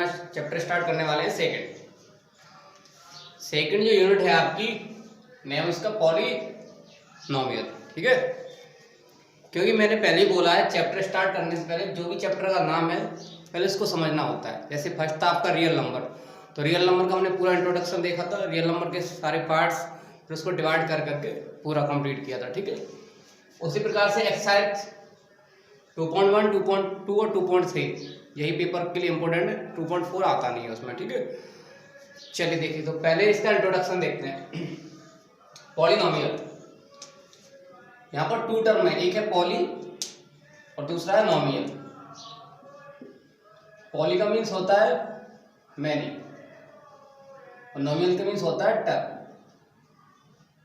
अपना chapter start करने वाले हैं सेकंड जो यूनिट है आपकी नेम इसका पॉलीनोमियल। ठीक है, क्योंकि मैंने पहले ही बोला है चैप्टर स्टार्ट करने से पहले जो भी चैप्टर का नाम है पहले उसको समझना होता है। जैसे फर्स्ट था आपका रियल नंबर, तो रियल नंबर का हमने पूरा इंट्रोडक्शन देखा था, रियल नंबर के सारे पार्ट्स, फिर उसको डिवाइड कर करके पूरा कंप्लीट किया था। ठीक है, उसी प्रकार से एक्सरसाइज 2.1, 2.2 और 2.3 यही पेपर के लिए इंपॉर्टेंट है, 2.4 आता नहीं है उसमें। ठीक है, चलिए देखिए, तो पहले इसका इंट्रोडक्शन देखते हैं। पॉलीनोमियल, यहाँ पर टू टर्म है, एक है पॉली और दूसरा है नोमियल। पॉली का मीन्स होता है मैनी और नोमियल का मीन्स होता है टर्म।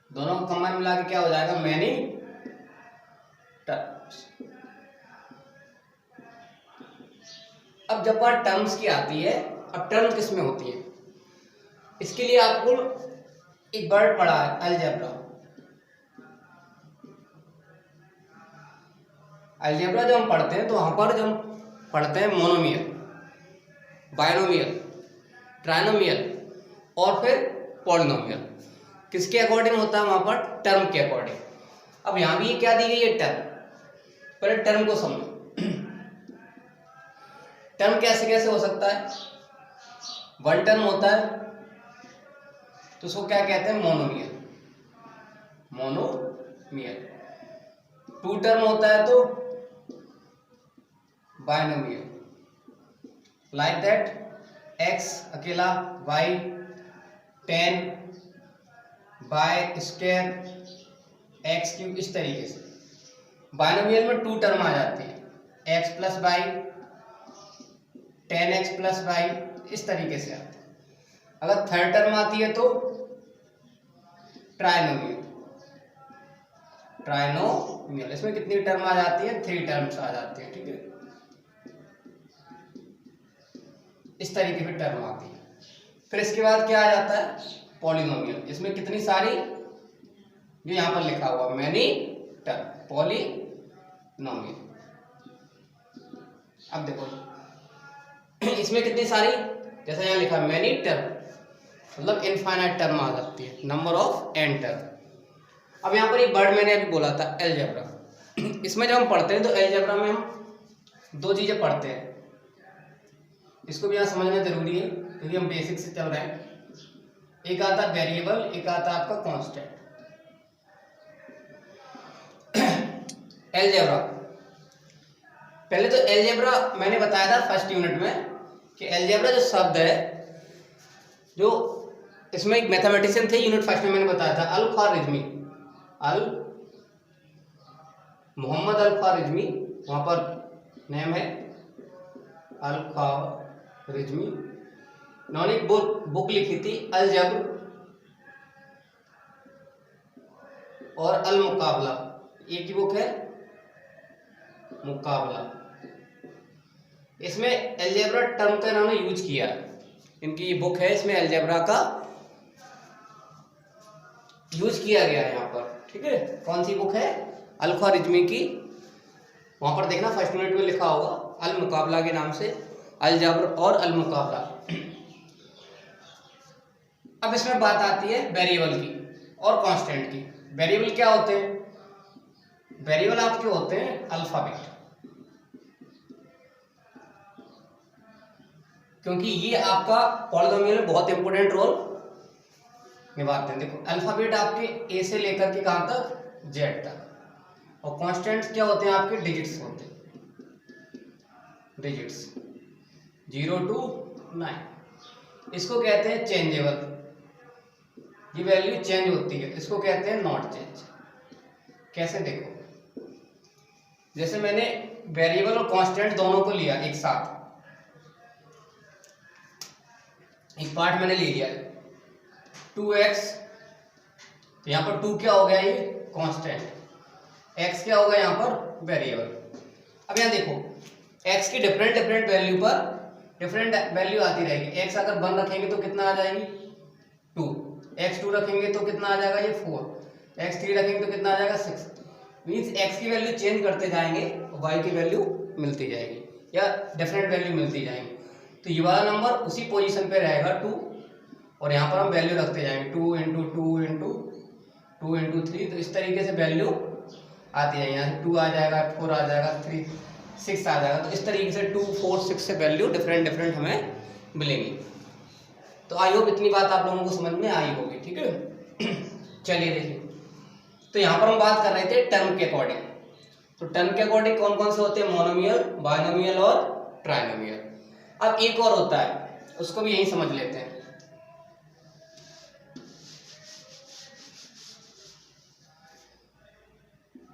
दोनों को कंबाइन मिला के क्या हो जाएगा, मैनी टर्म्स। अब जब बात टर्म्स की आती है, अब टर्म किस में होती है, इसके लिए आपको एक वर्ड पढ़ा है अलजेब्रा। अलजेब्रा जब हम पढ़ते हैं तो वहां पर जब पढ़ते हैं मोनोमियल, बायनोमियल, ट्राइनोमियल और फिर पॉलिनोमियल, किसके अकॉर्डिंग होता है, वहां पर टर्म के अकॉर्डिंग। अब यहां भी क्या दी गई है, टर्म। पहले टर्म को समझो, टर्म कैसे कैसे हो सकता है। वन टर्म होता है तो उसको क्या कहते हैं, मोनोमियल, मोनोमियल। टू टर्म होता है तो बायनोमियल, लाइक दैट एक्स अकेला, y 10, by square, x cube, इस तरीके से। बायनोमियल में टू टर्म आ जाती है, x plus y, 10x plus y, इस तरीके से आती है। अगर थर्ड टर्म आती है तो ट्राइनोमियल, ट्राइनोमियल, इसमें कितनी टर्म आ जाती है, 3 टर्म्स आ जाती है। ठीक है, इस तरीके की टर्म आती है। फिर इसके बाद क्या आ जाता है, पॉलिनोमियल। इसमें कितनी सारी, जो यहां पर लिखा हुआ मैनी टर्म, पॉलिनोमियल। अब देखो इसमें कितनी सारी, जैसा यहाँ लिखा मैनी टर्म, मतलब इनफाइनाइट टर्म आ सकती है, नंबर ऑफ एन टर्म। अब यहाँ पर एक वर्ड मैंने अभी बोला था अलजेब्रा। इसमें जब हम पढ़ते हैं तो अलजेब्रा में हम दो चीजें पढ़ते हैं, इसको भी यहाँ समझना जरूरी है क्योंकि हम बेसिक से चल रहे हैं। एक आता है वेरिएबल, एक आता है आपका कांस्टेंट। अलजेब्रा, पहले तो अलजेब्रा मैंने बताया था फर्स्ट यूनिट में कि अलजेब्रा जो शब्द है, जो इसमें एक मैथमेटिशियन थे यूनिट फर्स्ट में, मैंने बताया था अल-ख्वारिज़मी, मोहम्मद अल-ख्वारिज़मी, वहां पर नेम है अल-ख्वारिज़मी। उन्होंने एक बुक लिखी थी अलजब्र और अल-मुकाबला, एक ही बुक है मुकाबला। इसमें अलजेब्रा टर्म का इन्होंने यूज किया, इनकी ये बुक है, इसमें अलजेब्रा का यूज किया गया है यहाँ पर। ठीक है, कौन सी बुक है, अल-ख्वारिज़मी की, वहां पर देखना फर्स्ट यूनिट में लिखा होगा अल-मुकाबला के नाम से, अलजब्र और अल-मुकाबला। अब इसमें बात आती है वेरिएबल की और कांस्टेंट की। वेरिएबल क्या होते हैं, वेरिएबल आपके होते हैं अल्फाबेट, क्योंकि ये आपका पॉलिनोमियल में बहुत इंपॉर्टेंट रोल निभाते हैं। देखो अल्फाबेट आपके ए से लेकर के कहां तक, जेड तक, और कांस्टेंट्स क्या होते हैं आपके, डिजिट्स होते हैं, डिजिट्स 0 to 9। इसको कहते हैं चेंजेबल, ये वैल्यू चेंज होती है, इसको कहते हैं नॉट चेंज। कैसे, देखो जैसे मैंने वेरिएबल और कांस्टेंट दोनों को लिया एक साथ, एक पार्ट मैंने ले लिया 2x, तो यहां पर 2 क्या हो गया, ये कांस्टेंट, x क्या होगा यहाँ पर वेरिएबल। अब यहाँ देखो x की डिफरेंट डिफरेंट वैल्यू पर डिफरेंट वैल्यू आती रहेगी। x अगर 1 रखेंगे तो कितना आ जाएगी 2, x 2 रखेंगे तो कितना आ जाएगा ये 4, x 3 रखेंगे तो कितना आ जाएगा 6। मीन्स x की वैल्यू चेंज करते जाएंगे, y की वैल्यू मिलती जाएगी या डिफरेंट वैल्यू मिलती जाएंगी। तो ये वाला नंबर उसी पोजीशन पे रहेगा 2, और यहाँ पर हम वैल्यू रखते जाएंगे 2 इंटू 2 इंटू 2 इंटू 3, तो इस तरीके से वैल्यू आती है। यहाँ 2 आ जाएगा, 4 आ जाएगा, 3 6 आ जाएगा। तो इस तरीके से 2 4 6 से वैल्यू डिफरेंट डिफरेंट हमें मिलेंगी। तो आई होप इतनी बात आप लोगों को समझ में आई होगी, ठीक है। चलिए देखिए, तो यहाँ पर हम बात कर रहे थे टर्म के अकॉर्डिंग। तो टर्म के अकॉर्डिंग कौन कौन से होते हैं? मोनोमियल, बायनोमियल और ट्राइनोमियल। अब एक और होता है, उसको भी यही समझ लेते हैं।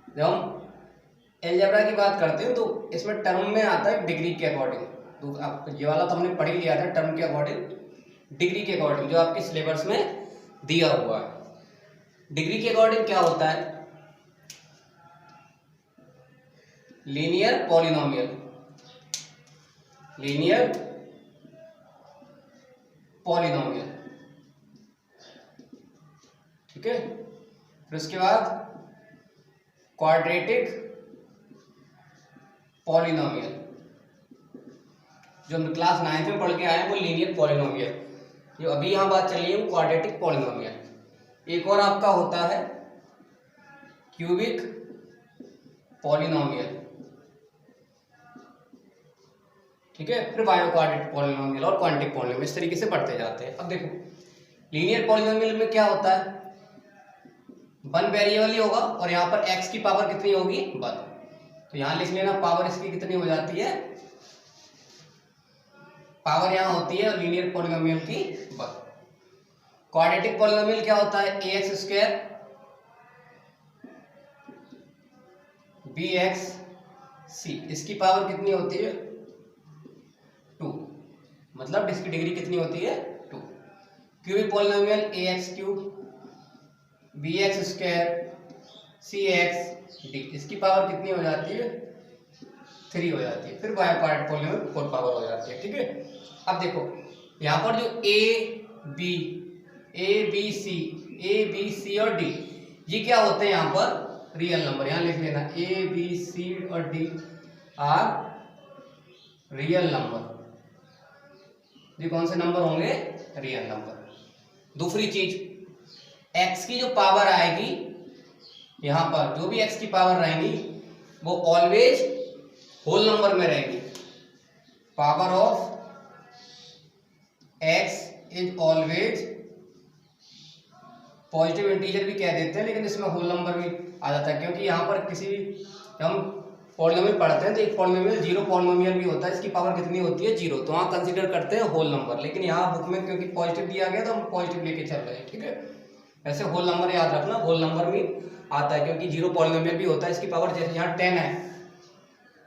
जब हम अलजेब्रा की बात करते हैं तो इसमें टर्म में आता है डिग्री के अकॉर्डिंग। तो आप ये वाला तो हमने पढ़ ही लिया था, टर्म के अकॉर्डिंग, डिग्री के अकॉर्डिंग, जो आपके सिलेबस में दिया हुआ है। डिग्री के अकॉर्डिंग क्या होता है? लीनियर पॉलिनोमियल, लीनियर पॉलिनोमियल, ठीक है। फिर उसके बाद क्वाड्रेटिक पॉलिनोमियल, जो हम क्लास 9th में पढ़ के आए हैं वो लीनियर पॉलिनोमियल। जो अभी यहाँ बात चल रही है वो क्वाड्रेटिक पॉलिनोमियल। एक और आपका होता है क्यूबिक पॉलिनोमियल, ठीक है। फिर बायो क्वाड्रेटिक पॉलिनोमियल और क्वांटिक पॉलिनोमियल, इस तरीके से बढ़ते जाते हैं। अब देखो लीनियर पॉलिनोमियल में क्या होता है? 1 वेरिएबल ही होगा और यहाँ पर x की पावर कितनी होगी? 1। तो यहाँ लिख लेना पावर इसकी कितनी हो जाती है? पावर यहाँ होती है लीनियर पॉलिनोमियल की 1। क्वाड्रेटिक पॉलिनोमियल क्या होता है? ax स्क्वायर bx c, इसकी पावर कितनी होती है? 2, मतलब इसकी डिग्री कितनी होती है? 2। Cubic polynomial ax cube bx square cx d, इसकी पावर कितनी हो जाती है? 3 हो जाती है। फिर बायो क्वाड्रेटिक पॉलिनोमियल 4 पावर हो जाती है, ठीक है। अब देखो यहाँ पर जो a b c और d, ये क्या होते हैं? यहाँ पर रियल नंबर, यहाँ लिख लेना a b c और d आर रियल नंबर। ये कौन से नंबर होंगे? Real number. दूसरी चीज, x की जो पावर आएगी, यहाँ पर जो भी x की पावर रहेंगी वो ऑलवेज होल नंबर में रहेगी। Power of x is always, positive integer भी कह देते हैं लेकिन इसमें होल नंबर भी आ जाता है, क्योंकि यहाँ पर किसी भी हम पॉलिनोमियल पढ़ते हैं तो एक पॉलिनोमियल जीरो पॉलिनोमियल भी होता है, इसकी पावर कितनी होती है? 0। तो वहाँ कंसीडर करते हैं होल नंबर, लेकिन यहाँ बुक में क्योंकि पॉजिटिव दिया गया तो हम पॉजिटिव लेके चल रहे हैं, ठीक है। ऐसे होल नंबर याद रखना, होल नंबर भी आता है क्योंकि जीरो पॉलिनोमियल भी होता है, इसकी पावर जैसे यहाँ 10 है,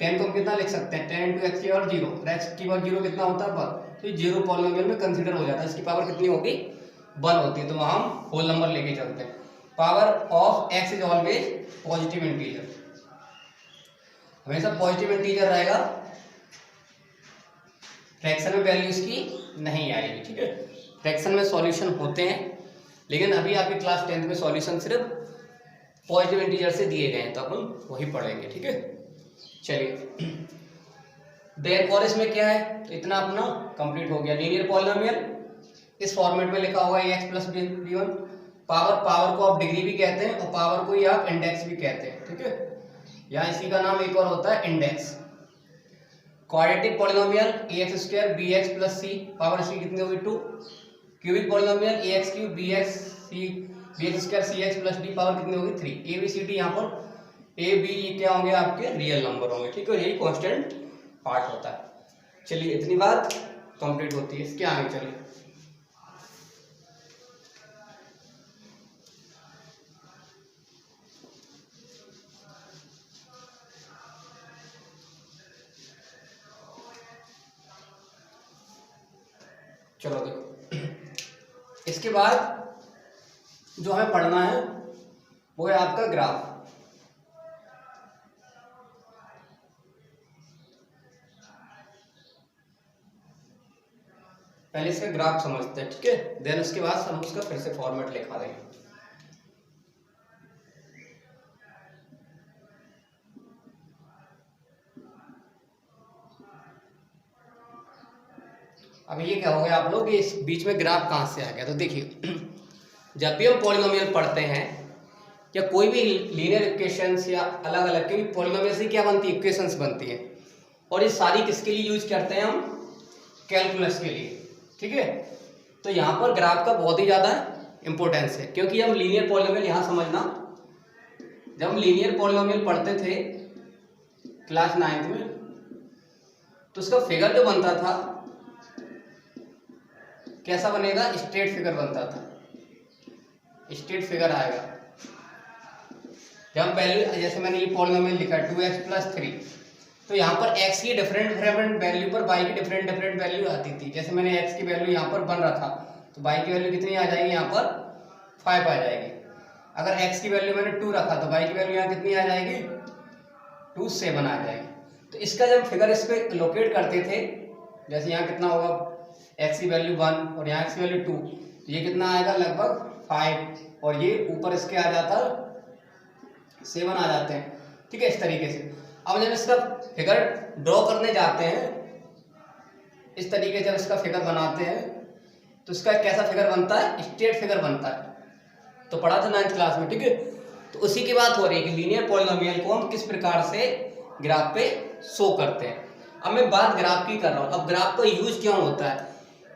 10 को हम कितना लिख सकते हैं? 10 इंटू एक्स की पावर 0, एक्स की पावर 0 कितना होता है? 1। तो ये जीरो पॉलिनोमियल में कंसीडर हो जाता है, इसकी पावर कितनी होगी? 1 होती है। तो वहाँ हम होल नंबर लेके चलते हैं। Power of x is always positive integer, हमेशा पॉजिटिव इंटीजर रहेगा, फ्रैक्शन में वैल्यू इसकी नहीं आएगी, ठीक है। फ्रैक्शन में सॉल्यूशन होते हैं लेकिन अभी आपकी क्लास 10th में सॉल्यूशन सिर्फ पॉजिटिव इंटीजर से दिए गए हैं, तो अपन वही पढ़ेंगे, ठीक है। चलिए देन और इसमें क्या है? तो इतना अपना कंप्लीट हो गया। लीनियर पॉलिनोमियल इस फॉर्मेट में लिखा होगा x प्लस b1। पावर को आप डिग्री भी कहते हैं और पावर को ही आप इंडेक्स भी कहते हैं, ठीक है। यहाँ इसी का नाम एक और होता है index. Quadratic polynomial ax square bx plus c, power इसकी कितनी होगी? 2। Cubic polynomial ax cube bx square cx plus d, power कितनी होगी? 3। a b c d, यहाँ पर a b ये क्या होंगे? आपके रियल नंबर होंगे, ठीक है। यही कांस्टेंट पार्ट होता है। चलिए इतनी बात कंप्लीट होती है, इसके आगे चलिए। चलो देखो, इसके बाद जो हमें पढ़ना है वो है आपका ग्राफ। पहले इसका ग्राफ समझते हैं, ठीक है, देन उसके बाद हम उसका फिर से फॉर्मेट लिखा देंगे। अब ये क्या हो गया आप लोग, इस बीच में ग्राफ कहाँ से आ गया? तो देखिए जब भी हम पॉलिनोमियल पढ़ते हैं या कोई भी लीनियर इक्वेशंस या अलग अलग के भी पॉलिनोमियल से क्या बनती है, इक्वेशंस बनती है। और ये सारी किसके लिए यूज करते हैं हम? कैलकुलस के लिए, ठीक है। तो यहाँ पर ग्राफ का बहुत ही ज़्यादा इंपॉर्टेंस है, क्योंकि हम लीनियर पॉलिनोमियल, यहाँ समझना, जब हम लीनियर पॉलिनोमियल पढ़ते थे क्लास 9th में, तो उसका फिगर जो बनता था कैसा बनेगा? स्ट्रेट फिगर बनता था, स्ट्रेट फिगर आएगा। जब वैल्यू, जैसे मैंने ये पॉलिनोमियल लिखा 2x + 3, तो यहाँ पर x की डिफरेंट वैल्यू पर y की डिफरेंट वैल्यू आती थी। जैसे मैंने x की वैल्यू यहाँ पर बन रहा था, तो y की वैल्यू कितनी आ जाएगी? यहाँ पर 5 आ जाएगी। अगर x की वैल्यू मैंने 2 रखा तो y की वैल्यू यहाँ कितनी आ जाएगी? 2 7 आ जाएगी। तो इसका जब फिगर इस पे लोकेट करते थे, जैसे यहाँ कितना होगा, x की वैल्यू 1 और यहाँ x की वैल्यू 2, तो ये कितना आएगा? लगभग 5, और ये ऊपर इसके आ जाता 7 आ जाते हैं, ठीक है, इस तरीके से। अब जब इसका फिगर ड्रॉ करने जाते हैं, इस तरीके से जब इसका फिगर बनाते हैं, तो इसका कैसा फिगर बनता है? स्ट्रेट फिगर बनता है। तो पढ़ा था 9th क्लास में, ठीक है। तो उसी की बात हो रही है कि लीनियर पॉलिनोमियल को हम किस प्रकार से ग्राफ पे शो करते हैं। अब मैं बात ग्राफ की कर रहा हूँ। अब ग्राफ का यूज क्यों होता है,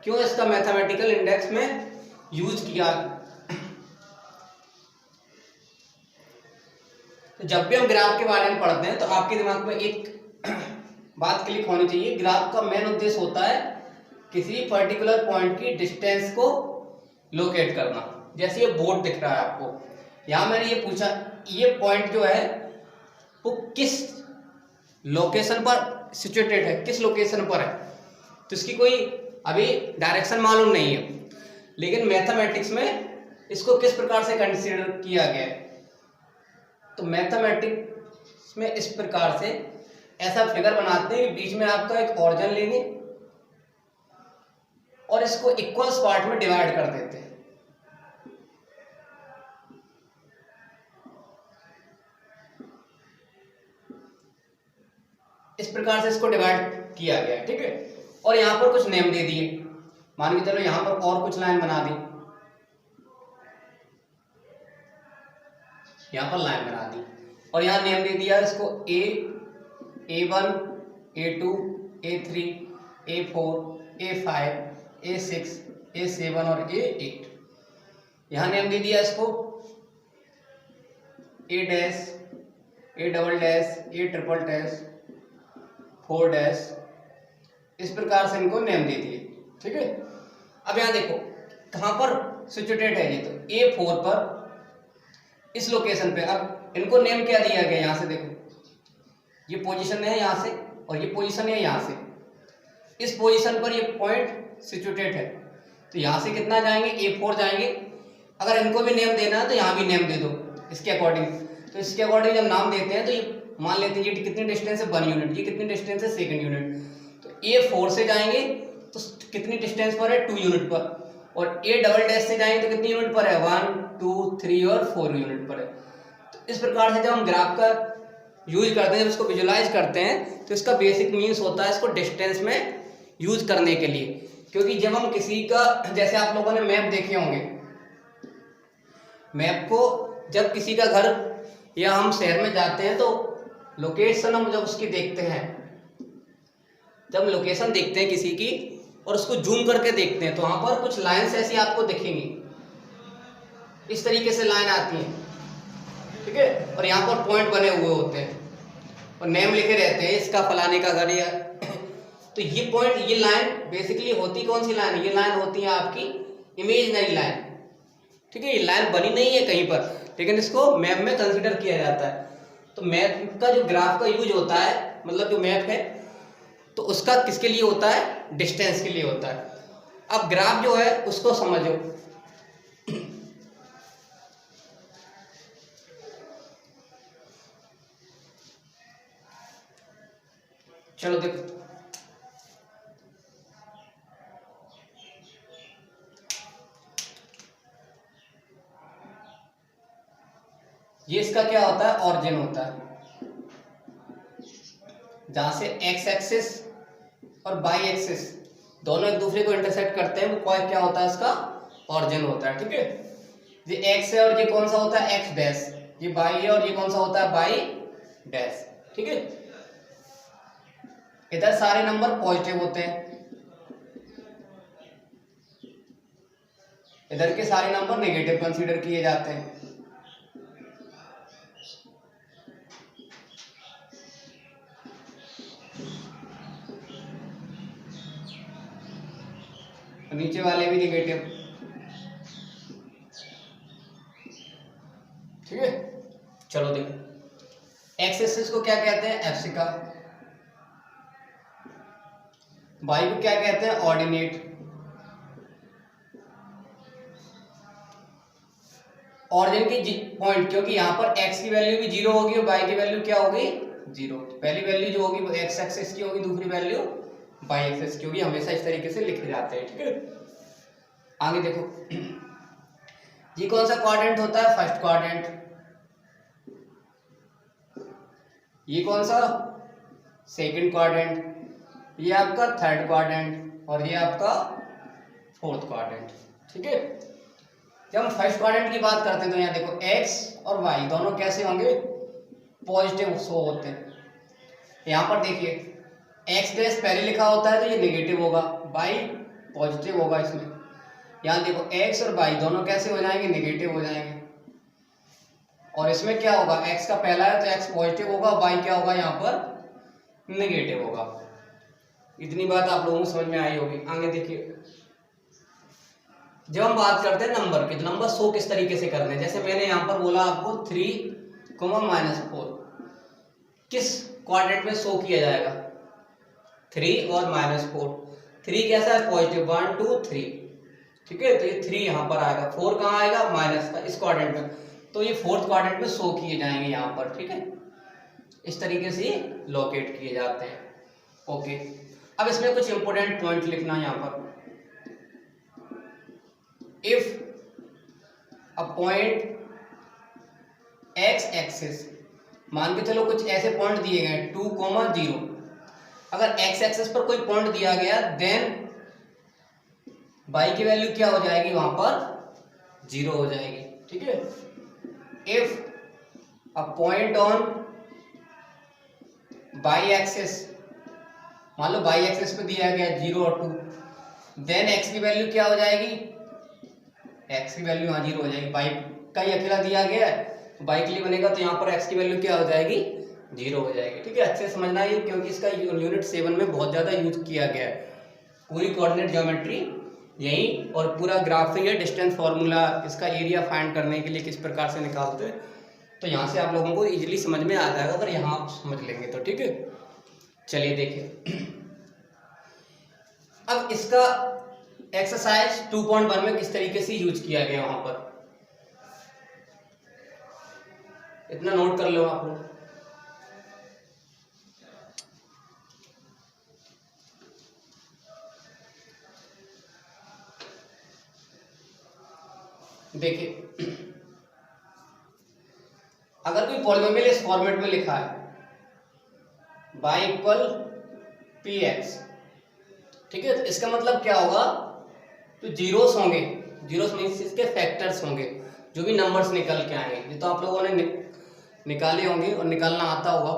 क्यों इसका मैथमेटिकल इंडेक्स में यूज किया? तो जब भी हम ग्राफ के बारे में पढ़ते हैं तो आपके दिमाग में एक बात क्लिक होनी चाहिए। ग्राफ का मेन उद्देश्य होता है किसी पर्टिकुलर पॉइंट की डिस्टेंस को लोकेट करना। जैसे ये बोर्ड दिख रहा है आपको, यहाँ मैंने ये पूछा, ये पॉइंट जो है वो किस लोकेशन पर सिचुएटेड है, किस लोकेशन पर है। तो इसकी कोई अभी डायरेक्शन मालूम नहीं है, लेकिन मैथमेटिक्स में इसको किस प्रकार से कंसीडर किया गया है। तो मैथमेटिक्स में इस प्रकार से ऐसा फिगर बनाते हैं कि बीच में आपका एक ओरिजिन लेंगे और इसको इक्वल्स पार्ट में डिवाइड कर देते हैं। इस प्रकार से इसको डिवाइड किया गया है, ठीक है। और यहां पर कुछ नेम दे दिए, मान के चलो यहां पर और कुछ लाइन बना दी, यहां पर लाइन बना दी और यहां नेम दे दिया इसको A, A1, A2, A3, A4, A5, A6, A7 और A8। यहां नेम दे दिया इसको A dash, A double dash, A triple dash, 4 dash, इस प्रकार से इनको नेम दे दिए, ठीक है। अब यहां देखो कहां पर सिचुएटेड है ये, तो A4 पर इस लोकेशन पे। अब इनको नेम क्या दिया गया, यहां से देखो ये पोजीशन है यहां से और ये पोजीशन है यहां से, इस पोजीशन पर ये पॉइंट सिचुएटेड है। तो यहां से कितना जाएंगे? A4 जाएंगे। अगर इनको भी नेम देना है तो यहां भी नेम दे दो इसके अकॉर्डिंग। तो इसके अकॉर्डिंग जब नाम देते हैं तो ये मान लेते हैं ये कितनी डिस्टेंस है 1 यूनिट, ये कितनी डिस्टेंस है 2 यूनिट। तो A4 से जाएंगे तो कितनी डिस्टेंस पर है 2 यूनिट पर, और A डबल डैश से जाएंगे तो कितनी यूनिट पर है 1, 2, 3 और 4 यूनिट पर है। तो इस प्रकार से जब हम ग्राफ का यूज करते हैं, जब इसको विजुलाइज करते हैं, तो इसका बेसिक मीन्स होता है इसको डिस्टेंस में यूज करने के लिए। क्योंकि जब हम किसी का, जैसे आप लोगों ने मैप देखे होंगे, मैप को जब किसी का घर या हम शहर में जाते हैं तो लोकेशन हम जब उसकी देखते हैं, जब लोकेशन देखते हैं किसी की और उसको जूम करके देखते हैं, तो वहां पर कुछ लाइंस ऐसी आपको दिखेंगी, इस तरीके से लाइन आती हैं, ठीक है। और यहाँ पर पॉइंट बने हुए होते हैं और नेम लिखे रहते हैं, इसका फलाने का घर या तो ये पॉइंट, ये लाइन बेसिकली होती कौन सी लाइन? ये लाइन होती है आपकी इमेजिनरी लाइन, ठीक है। ये लाइन बनी नहीं है कहीं पर, लेकिन इसको मैप में कंसीडर किया जाता है। तो मैप का जो ग्राफ का यूज होता है, मतलब जो मैप है, तो उसका किसके लिए होता है? डिस्टेंस के लिए होता है। अब ग्राफ जो है उसको समझो। चलो देखो, ये इसका क्या होता है? ऑरिजिन होता है, जहां से एक्स एक्सिस और वाई एक्सिस दोनों एक दूसरे को इंटरसेक्ट करते हैं, वो क्या होता है, इसका ऑरिजिन होता है। ठीक है, ये एक्स है और ये कौन सा होता है, एक्स डैश, ये बाई है और ये कौन सा होता है, बाई डैश। ठीक है, इधर सारे नंबर पॉजिटिव होते हैं, इधर के सारे नंबर नेगेटिव कंसीडर किए जाते हैं। नीचे वाले भी नेगेटिव। ठीक है, चलो देखो, एक्स एक्सिस को क्या कहते हैं, एब्सिका, वाई को क्या कहते हैं, ऑर्डिनेट। ऑरिजिन की पॉइंट, क्योंकि यहाँ पर x की वैल्यू भी 0 होगी और y की वैल्यू क्या होगी, 0। पहली वैल्यू जो होगी वो x एक्सिस की होगी, दूसरी वैल्यू y एक्सिस की होगी, हमेशा इस तरीके से लिखे जाते हैं। ठीक है, आगे देखो, ये कौन सा क्वाड्रेंट होता है, फर्स्ट क्वाड्रेंट। ये कौन सा, सेकंड क्वाड्रेंट। ये आपका थर्ड क्वाड्रेंट और ये आपका फोर्थ क्वाड्रेंट। ठीक है, जब हम फर्स्ट क्वाड्रेंट की बात करते हैं तो यहाँ देखो x और y दोनों कैसे होंगे, पॉजिटिव शो होते हैं। यहाँ पर देखिए x डैश पहले लिखा होता है तो ये नेगेटिव होगा, y पॉजिटिव होगा इसमें। यहाँ देखो x और y दोनों कैसे हो जाएंगे, नेगेटिव हो जाएंगे। और इसमें क्या होगा, x का पहला है तो x पॉजिटिव होगा, y क्या होगा यहाँ पर नेगेटिव होगा। इतनी बात आप लोगों को समझ में आई होगी। आगे देखिए, जब हम बात करते हैं नंबर की, तो नंबर शो किस तरीके से करने हैं, जैसे मैंने यहाँ पर बोला आपको 3, -4 किस क्वाड्रेंट में शो किया जाएगा, 3 और -4। 3 कैसा है, पॉजिटिव, 1 2 3। ठीक है, तो ये 3 यहाँ पर आएगा, 4 कहाँ आएगा, माइनस का, इस क्वाड्रेंट में, तो ये फोर्थ क्वाड्रेंट में शो किए जाएंगे यहाँ पर। ठीक है, इस तरीके से लोकेट किए जाते हैं। ओके, अब इसमें कुछ इंपोर्टेंट पॉइंट लिखना है यहाँ पर। If a point x axis, मान के चलो कुछ ऐसे पॉइंट दिए गए 2, 0, अगर x एक्सिस पर कोई पॉइंट दिया गया देन y की वैल्यू क्या हो जाएगी, वहां पर 0 हो जाएगी। ठीक है, if a point on y axis, मान लो y एक्सिस पे दिया गया 0 और 2, देन x की वैल्यू क्या हो जाएगी, x की वैल्यू यहाँ 0 हो जाएगी। y का ही अकेला दिया गया है, y के लिए बनेगा तो यहाँ पर x की वैल्यू क्या हो जाएगी, 0 हो जाएगी। ठीक है, अच्छे से समझना है क्योंकि इसका यूनिट 7 में बहुत ज़्यादा यूज किया गया है। पूरी कोऑर्डिनेट ज्योमेट्री यही, और पूरा ग्राफिंग है, डिस्टेंस फार्मूला, इसका एरिया फाइंड करने के लिए किस प्रकार से निकालते हैं, तो यहाँ से आप लोगों को इजीली समझ में आ जाएगा अगर यहाँ आप समझ लेंगे तो। ठीक है, चलिए देखिए, अब इसका एक्सरसाइज 2.1 में किस तरीके से यूज किया गया, वहां पर इतना नोट कर लो आप लोग। देखिए, अगर कोई पॉलिनोमियल इस फॉर्मेट में लिखा है y = px, ठीक है, तो इसका मतलब क्या होगा, तो जीरोस होंगे, जीरोस मीन्स इसके फैक्टर्स होंगे, जो भी नंबर्स निकल के आएंगे। ये तो आप लोगों ने निकाले होंगे और निकालना आता होगा,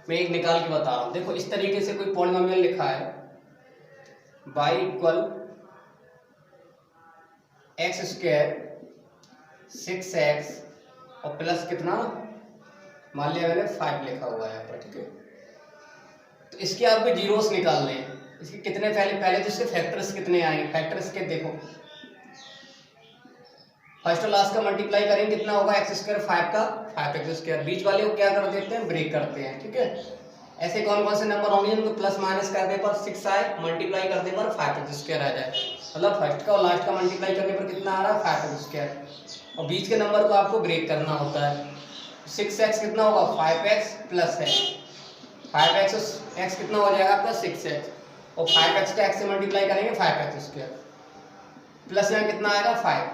मैं एक निकाल के बता रहा हूँ। देखो इस तरीके से कोई पॉलिनोमियल लिखा है y = x² 6x और प्लस कितना, मान लिया मैंने 5 लिखा हुआ है यहाँ पर। ठीक है, तो इसके आपको जीरोस निकालने हैं। इसके कितने पहले तो इसके फैक्टर्स कितने आएंगे, फैक्टर्स के देखो, फर्स्ट और लास्ट का मल्टीप्लाई करेंगे कितना होगा, x² 5 का 5x², बीच वाले को क्या कर देते हैं, ब्रेक करते हैं। ठीक है, ऐसे कौन कौन से नंबर होंगे जिनको प्लस माइनस करने पर 6 आए, मल्टीप्लाई करने पर 5x² आ जाए, मतलब फर्स्ट का और लास्ट का मल्टीप्लाई करने पर कितना आ रहा है, 5x², और बीच के नंबर को आपको ब्रेक करना होता है। 6x कितना होगा, 5x प्लस है 5x, x कितना हो जाएगा आपका 6x, और 5x का x से मल्टीप्लाई करेंगे 5x² प्लस यहाँ कितना आएगा 5x।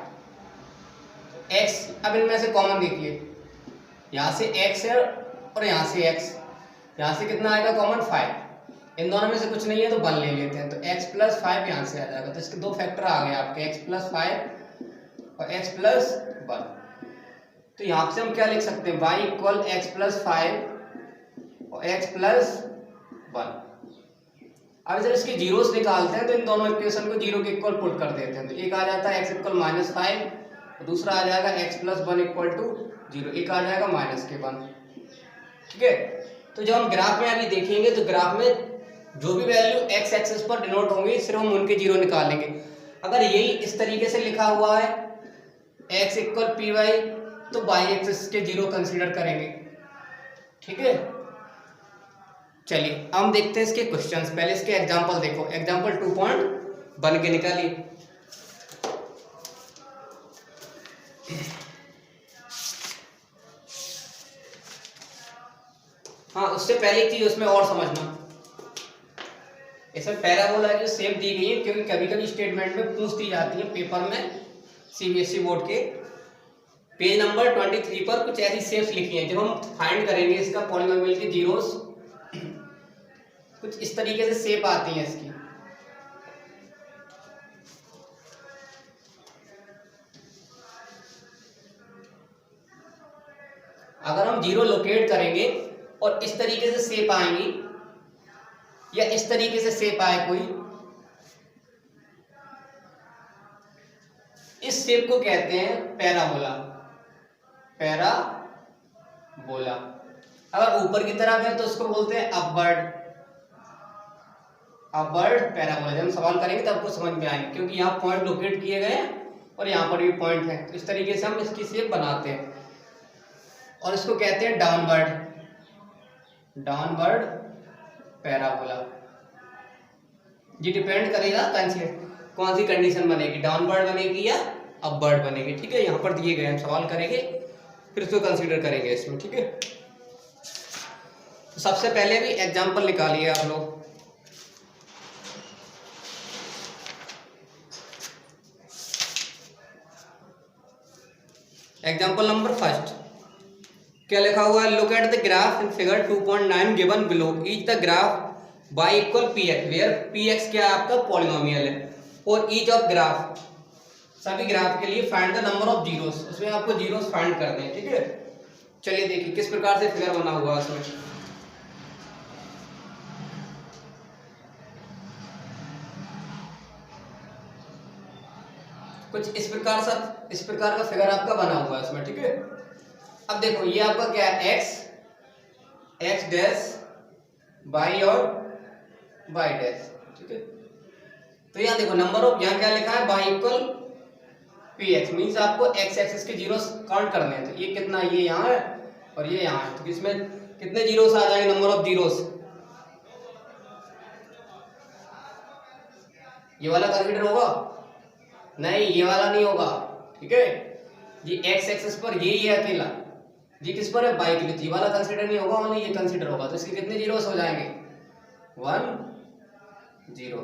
अब इनमें से कॉमन देखिए, यहाँ से x है और यहाँ से x, यहाँ से कितना आएगा कॉमन 5, इन दोनों में से कुछ नहीं है तो 1 ले लेते हैं, तो x+5 यहाँ से आ जाएगा। तो इसके दो फैक्टर आ गए आपके, x+5 और x+1। तो यहाँ से हम क्या लिख सकते हैं, y इक्वल x+5 और x+1। अब जब इसके जीरोस निकालते हैं तो इन दोनों इक्वेशन को जीरो के इक्वल पुट कर देते हैं। तो एक आ जाता है x इक्वल -5, दूसरा आ जाएगा x+1 इक्वल टू 0, एक आ जाएगा -1। ठीक है, तो जब हम ग्राफ में अभी देखेंगे तो ग्राफ में जो भी वैल्यू x एक्सिस पर डिनोट होंगे सिर्फ हम उनके जीरो निकालेंगे। अगर यही इस तरीके से लिखा हुआ है x इक्वल py, तो y एक्सिस के जीरो कंसीडर करेंगे। ठीक है, चलिए अब हम देखते हैं इसके क्वेश्चंस। पहले इसके एग्जांपल देखो, एग्जांपल 2.1 के निकालिए। हाँ, उससे पहले एक चीज उसमें और समझना, इसमें पैराबोला की शेप दी गई है क्योंकि कभी कभी स्टेटमेंट में पूछ दी जाती है पेपर में, सीबीएसई बोर्ड के पेज नंबर 23 पर कुछ ऐसी शेप्स लिखी हैं। जब हम फाइंड करेंगे इसका पॉलिनोमियल के जीरोस, कुछ इस तरीके से शेप आती है इसकी। अगर हम जीरो लोकेट करेंगे और इस तरीके से शेप आएंगी या इस तरीके से शेप आए कोई, इस शेप को कहते हैं पैराबोला। पैराबोला। अगर ऊपर की तरफ है तो उसको बोलते हैं अपवर्ड पैराबोला। जब हम सवाल करेंगे तब आपको समझ में आएंगे, क्योंकि यहाँ पॉइंट लोकेट किए गए हैं और यहाँ पर भी पॉइंट है, तो इस तरीके से हम इसकी शेप बनाते हैं। और इसको कहते हैं डाउनवर्ड पैराबोला। ये डिपेंड करेगा कौन सी कंडीशन बनेगी, डाउनवर्ड बनेगी या अपवर्ड बनेगी। ठीक है, यहाँ पर दिए गए, हम सवाल करेंगे फिर इसको कंसीडर करेंगे इसमें। ठीक है, तो सबसे पहले भी एग्जांपल निकालिए आप लोग। एग्जांपल नंबर फर्स्ट क्या लिखा हुआ है, look at the graph in figure 2.9 given below, each the graph y equal px, where px क्या है आपका पॉलिनोमियल है, और ईच ऑफ ग्राफ, सभी ग्राफ के लिए find the number of zeros, उसमें आपको जीरोस फाइंड करने हैं। ठीक है, चलिए देखिए किस प्रकार से फिगर बना हुआ है उसमें। कुछ इस प्रकार का फिगर आपका बना हुआ है इसमें। ठीक है, अब देखो ये आपका क्या है, x डैश y और y डैश। ठीक है, तो यहाँ देखो नंबर ऑफ, यहाँ क्या लिखा है y इक्वल px, मीन्स आपको x एक्सिस के जीरोस काउंट करने हैं। तो ये कितना, ये यहाँ है और ये यहाँ है, तो इसमें कितने जीरोस आ जाएंगे, नंबर ऑफ जीरोस, ये वाला कंसीडर होगा नहीं, ये वाला नहीं होगा। ठीक है, ये x एक्सिस पर ये अकेला, ये किस पर है, y के लिए, ये वाला कंसीडर नहीं होगा, ओनली ये कंसीडर होगा। तो इसके कितने जीरोस हो जाएंगे, 1 0।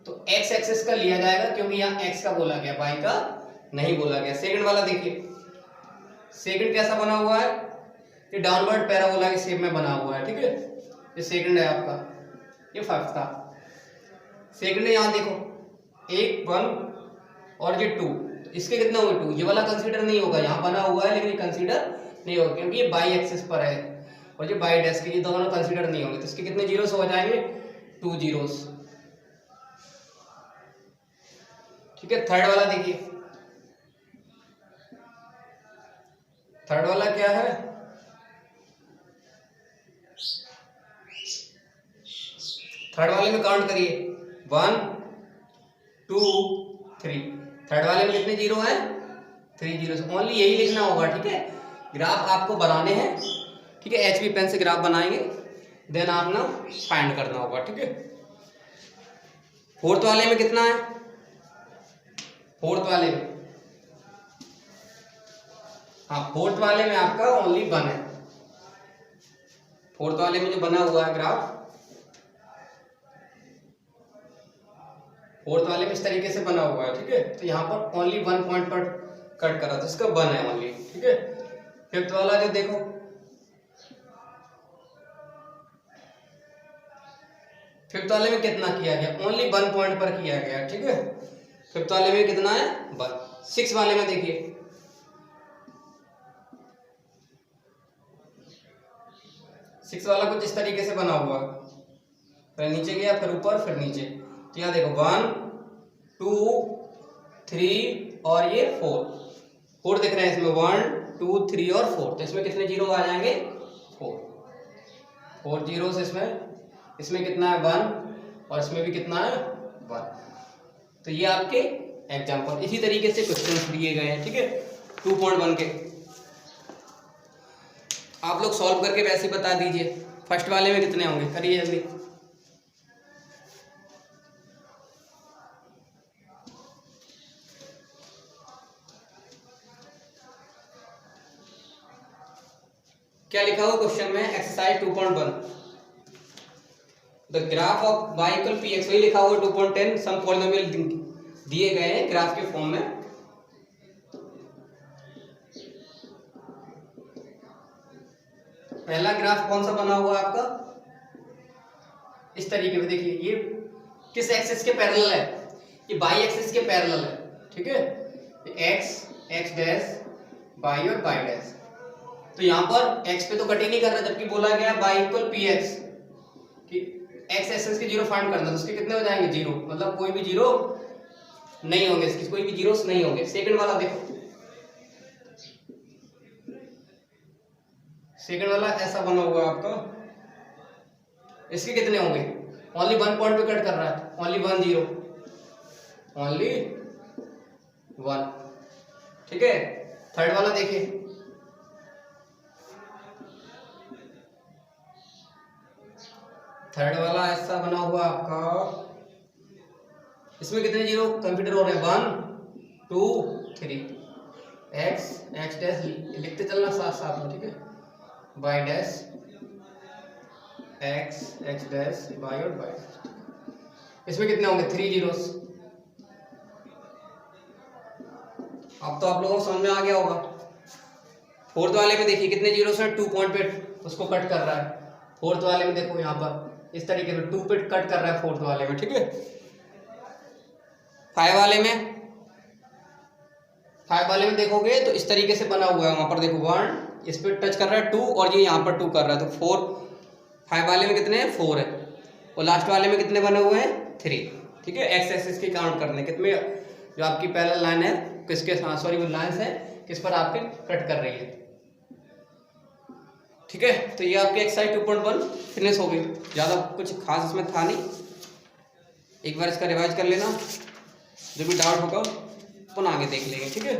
तो x एक्सिस का लिया जाएगा क्योंकि यहाँ x का बोला गया, y का नहीं बोला गया। सेकंड वाला देखिए, सेकंड कैसा बना हुआ है, ये डाउनवर्ड पैराबोला के शेप में बना हुआ है। ठीक है, ये सेकंड है आपका, ये फर्स्ट था। सेकंड है, यहाँ देखो 1 1 और ये 2, तो इसके कितने होंगे 2, ये वाला कंसीडर नहीं होगा, यहाँ बना हुआ है लेकिन ये कंसीडर नहीं होगा क्योंकि ये y एक्सिस पर है और ये y डैश के, ये दोनों कंसीडर नहीं होंगे। तो इसके कितने जीरोस हो जाएंगे, 2 जीरोस। ठीक है, थर्ड वाला देखिए, थर्ड वाला क्या है, थर्ड वाले में काउंट करिए 1 2 3, थर्ड वाले में कितने जीरो हैं, 3 जीरो। ओनली यही लिखना होगा। ठीक है, ग्राफ आपको बनाने हैं। ठीक है, HB पेन से ग्राफ बनाएंगे, देन आप ना फाइंड करना होगा। ठीक है, फोर्थ वाले में कितना है, फोर्थ वाले में, हाँ फोर्थ वाले में आपका ओनली 1 है। फोर्थ वाले में जो बना हुआ है ग्राफ, फोर्थ वाले में इस तरीके से बना हुआ है। ठीक है, तो यहाँ पर ओनली 1 पॉइंट पर कट करा, तो इसका 1 है ओनली। ठीक है, फिफ्थ वाला जो देखो, फिफ्थ वाले में कितना किया गया, ओनली 1 पॉइंट पर किया गया, ठीक है। फिफ्थ वाले में कितना है 1। सिक्स वाले में देखिए, सिक्स वाला कुछ इस तरीके से बना हुआ, पहले नीचे गया फिर ऊपर फिर नीचे। तो यहाँ देखो 1 2 3 और ये 4 दिख रहे हैं इसमें, 1 2 3 और 4। तो इसमें कितने जीरो आ जाएंगे 4 जीरो से इसमें कितना है 1 और इसमें भी कितना है 1। तो ये आपके एग्जाम्पल, इसी तरीके से क्वेश्चन दिए गए हैं, ठीक है। 2.1 के आप लोग सॉल्व करके वैसे ही बता दीजिए। फर्स्ट वाले में कितने होंगे, करिए जल्दी। क्या लिखा हुआ क्वेश्चन में, exercise 2.1, the graph of y equal px, वही लिखा हुआ 2.10, सम पॉलिनोमियल दिए गए हैं ग्राफ के फॉर्म में। पहला ग्राफ कौन सा बना हुआ है आपका, इस तरीके में देखिए, ये किस एक्सिस के पैरेलल है, ये बाई एक्सिस के पैरेलल है, ठीक है। एक्स डैश बाई और बाई डैश, तो यहाँ पर x पे तो कट ही नहीं कर रहा, जबकि बोला गया y इक्वल पी एक्स कि x एक्सिस के जीरो फाइंड करना, तो उसके कितने हो जाएंगे जीरो, मतलब कोई भी जीरो नहीं होंगे, इसकी कोई भी जीरोस नहीं होंगे। सेकंड वाला देखो, सेकंड वाला ऐसा बना हुआ है आपका, इसके कितने होंगे, ओनली 1 पॉइंट पे कट कर रहा है, ओनली 1 जीरो, ओनली 1, ठीक है। थर्ड वाला देखिए, थर्ड वाला ऐसा बना हुआ आपका, इसमें कितने जीरो कंप्यूटर हो रहे हैं, 1 2 3, एक्स डैश लिखते चलना साथ साथ में, ठीक है, by dash x dash by और बाई, इसमें कितने होंगे 3 जीरोस। अब तो आप लोगों को समझ में आ गया होगा। फोर्थ वाले में देखिए कितने जीरोस हैं, 2 पॉइंट पे उसको कट कर रहा है। फोर्थ वाले में देखो यहाँ पर इस तरीके से 2 पे कट कर रहा है फोर्थ वाले में, ठीक है। 5 वाले में देखोगे तो इस तरीके से बना हुआ है, वहां पर देखो 1 इस पे टच कर रहा है 2 और ये यहाँ पर 2 कर रहा है, तो 5 वाले में कितने हैं 4 है, और लास्ट वाले में कितने बने हुए हैं 3, ठीक है। एक्स एक्सिस की काउंट करने कितने, जो आपकी पैरेलल लाइन है किसके साथ, सॉरी वो लाइंस है किस पर आपके कट कर रही है, ठीक है। तो ये आपके एक्सरसाइज 2.1 फिनिश हो गई, ज़्यादा कुछ खास इसमें था नहीं। एक बार इसका रिवाइज कर लेना, जो भी डाउट होगा पुनः आगे देख लेंगे, ठीक है।